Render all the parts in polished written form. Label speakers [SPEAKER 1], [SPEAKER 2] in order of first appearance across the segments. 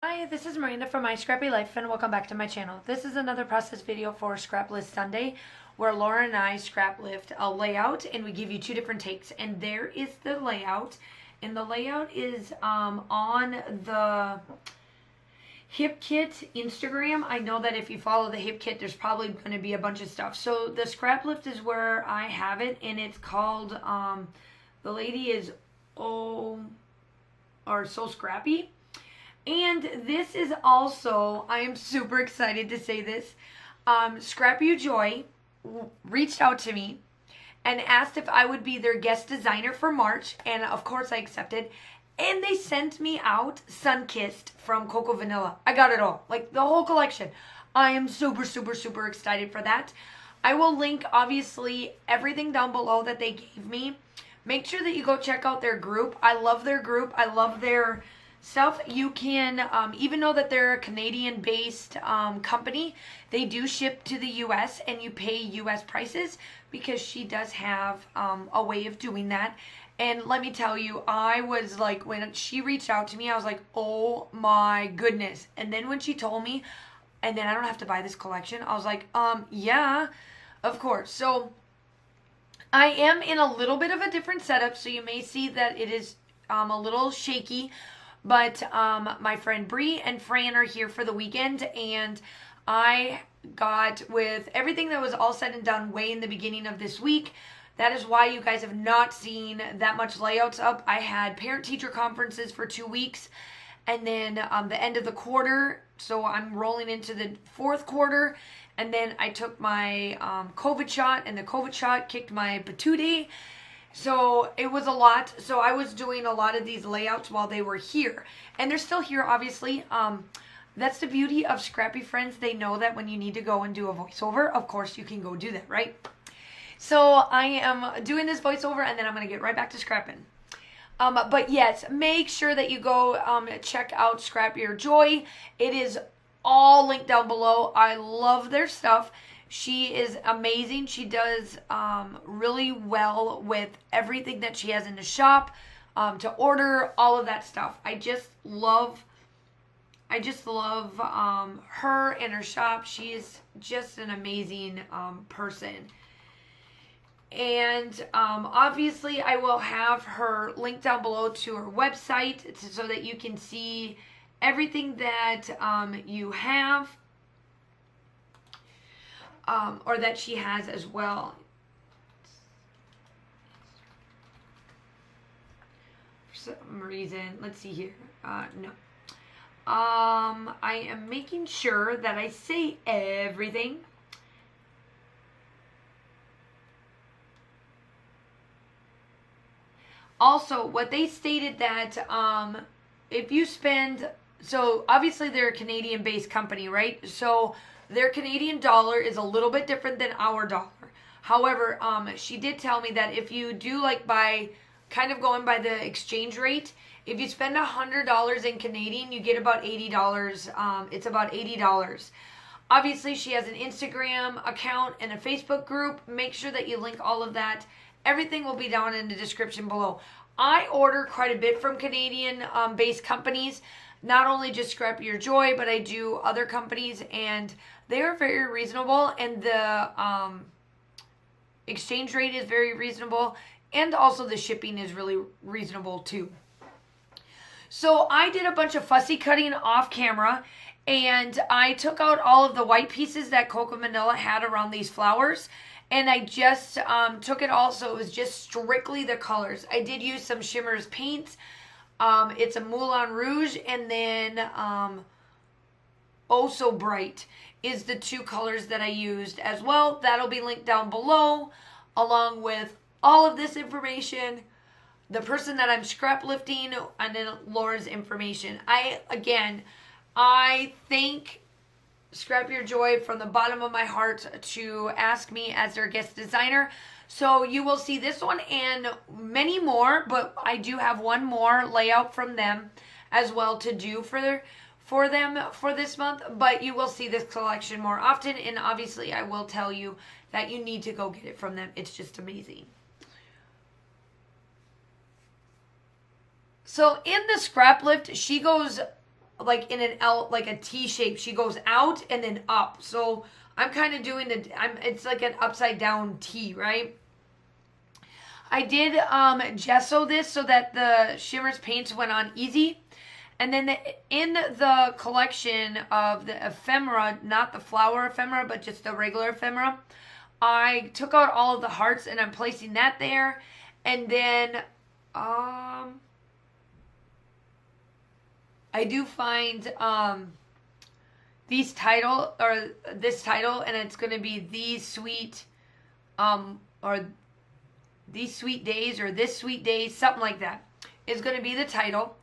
[SPEAKER 1] Hi, this is Miranda from My Scrappy Life and welcome back to my channel. This is another process video for Scrap List Sunday where Laura and I scrap lift a layout and we give you two different takes. And there is the layout, and the layout is on the Hip Kit Instagram. I know that if you follow the Hip Kit, there's probably going to be a bunch of stuff. So the scrap lift is where I have it, and it's called, the lady is So Scrappy. And this is also, I am super excited to say this, ScrapYourJoy reached out to me and asked if I would be their guest designer for March, and of course I accepted. And they sent me out Sunkissed from Coco Vanilla. I got it all, like the whole collection. I am super excited for that. I will link, obviously, everything down below that they gave me. Make sure that you go check out their group. I love their group. I love their stuff. You can, even though that they're a Canadian-based company, they do ship to the U.S. and you pay U.S. prices because she does have a way of doing that. And let me tell you, I was like, when she reached out to me, I was like, oh my goodness. And then when she told me, and then I don't have to buy this collection, I was like, yeah, of course. So I am in a little bit of a different setup, so you may see that it is a little shaky. But my friend Bree and Fran are here for the weekend, and I got, with everything that was all said and done way in the beginning of this week, that is why you guys have not seen that much layouts up. I had parent-teacher conferences for 2 weeks, and then the end of the quarter, so I'm rolling into the fourth quarter, and then I took my COVID shot, and the COVID shot kicked my patootie. So it was a lot. So I was doing a lot of these layouts while they were here. And they're still here, obviously. That's the beauty of Scrappy Friends. They know that when you need to go and do a voiceover, of course you can go do that, right? So I am doing this voiceover, and then I'm going to get right back to scrapping. But yes, make sure that you go check out ScrapYourJoy. It is all linked down below. I love their stuff. She is amazing. She does really well with everything that she has in the shop, to order, all of that stuff. I just love her and her shop. She is just an amazing person. And obviously I will have her link down below to her website so that you can see everything that you have. Or that she has as well. For some reason, let's see here. No. I am making sure that I say everything. Also, what they stated that if you spend, so obviously they're a Canadian-based company, right? So their Canadian dollar is a little bit different than our dollar. However, she did tell me that if you do, like, by kind of going by the exchange rate, if you spend $100 in Canadian, you get about $80. It's about $80. Obviously, she has an Instagram account and a Facebook group. Make sure that you link all of that. Everything will be down in the description below. I order quite a bit from Canadian-based companies. Not only just ScrapYourJoy, but I do other companies, and they are very reasonable, and the exchange rate is very reasonable, and also the shipping is really reasonable too. So I did a bunch of fussy cutting off camera, and I took out all of the white pieces that Coco Vanilla had around these flowers, and I just took it all, so it was just strictly the colors. I did use some Shimmers paints. It's a Moulin Rouge, and then Oh So Bright is the two colors that I used as well. That'll be linked down below, along with all of this information, the person that I'm scrap lifting, and then Laura's information. I thank ScrapYourJoy from the bottom of my heart to ask me as their guest designer. So you will see this one and many more, but I do have one more layout from them as well to do for them for this month. But you will see this collection more often, and obviously I will tell you that you need to go get it from them. It's just amazing. So in the scrap lift, she goes like in an L, like a T shape. She goes out and then up. So I'm kind of doing it's like an upside down T, right? I did gesso this so that the shimmers paints went on easy. And then in the collection of the ephemera, not the flower ephemera, but just the regular ephemera, I took out all of the hearts and I'm placing that there. And then I do find this title, and it's going to be These Sweet or These Sweet Days, or This Sweet Days, something like that is going to be the title.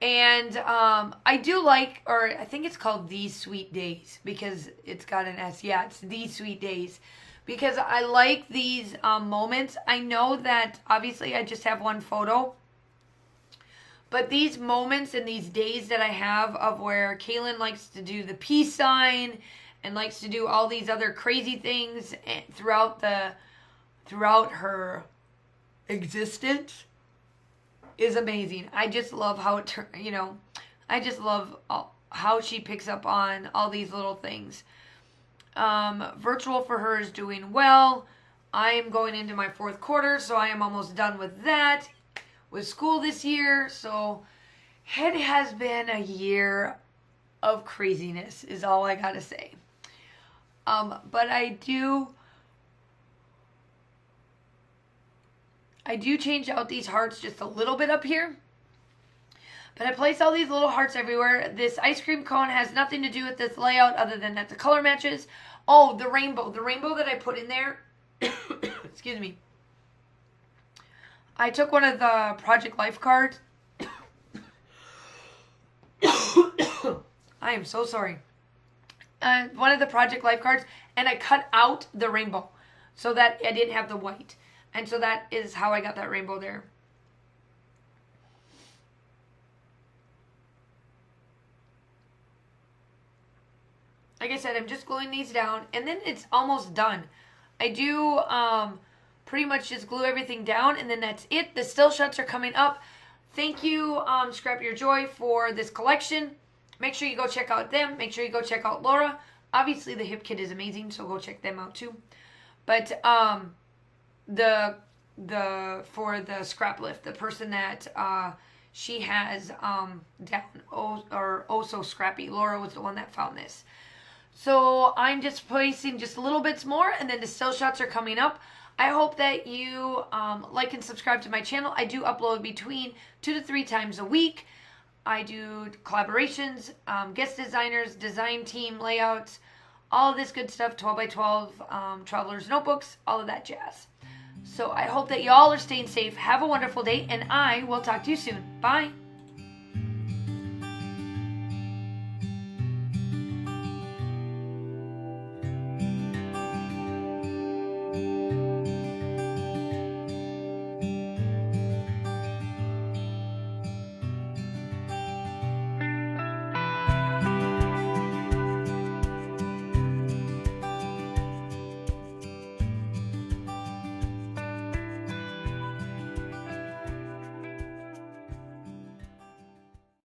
[SPEAKER 1] And I do like, or I think it's called These Sweet Days because it's got an S. Yeah, it's These Sweet Days because I like these moments. I know that obviously I just have one photo, but these moments and these days that I have of where Kaylin likes to do the peace sign and likes to do all these other crazy things throughout her existence is amazing. I just love how it I just love how she picks up on all these little things. Virtual for her is doing well. I am going into my 4th quarter, so I am almost done with that, with school this year. So it has been a year of craziness is all I gotta say. But I do change out these hearts just a little bit up here. But I place all these little hearts everywhere. This ice cream cone has nothing to do with this layout other than that the color matches. Oh, the rainbow. The rainbow that I put in there. Excuse me. I took one of the Project Life cards. I am so sorry. One of the Project Life cards. And I cut out the rainbow so that I didn't have the white. And so that is how I got that rainbow there. Like I said, I'm just gluing these down. And then it's almost done. I do pretty much just glue everything down. And then that's it. The still shots are coming up. Thank you, Scrap Your Joy, for this collection. Make sure you go check out them. Make sure you go check out Laura. Obviously, the hip kit is amazing. So go check them out too. But for the scraplift, the person that she has down so scrappy, Laura was the one that found this. So I'm just placing just a little bits more, and then the still shots are coming up. I hope that you like and subscribe to my channel. I do upload between 2 to 3 times a week. I do collaborations, guest designers, design team layouts, all of this good stuff, 12 by 12 traveler's notebooks, all of that jazz. So I hope that y'all are staying safe. Have a wonderful day, and I will talk to you soon. Bye.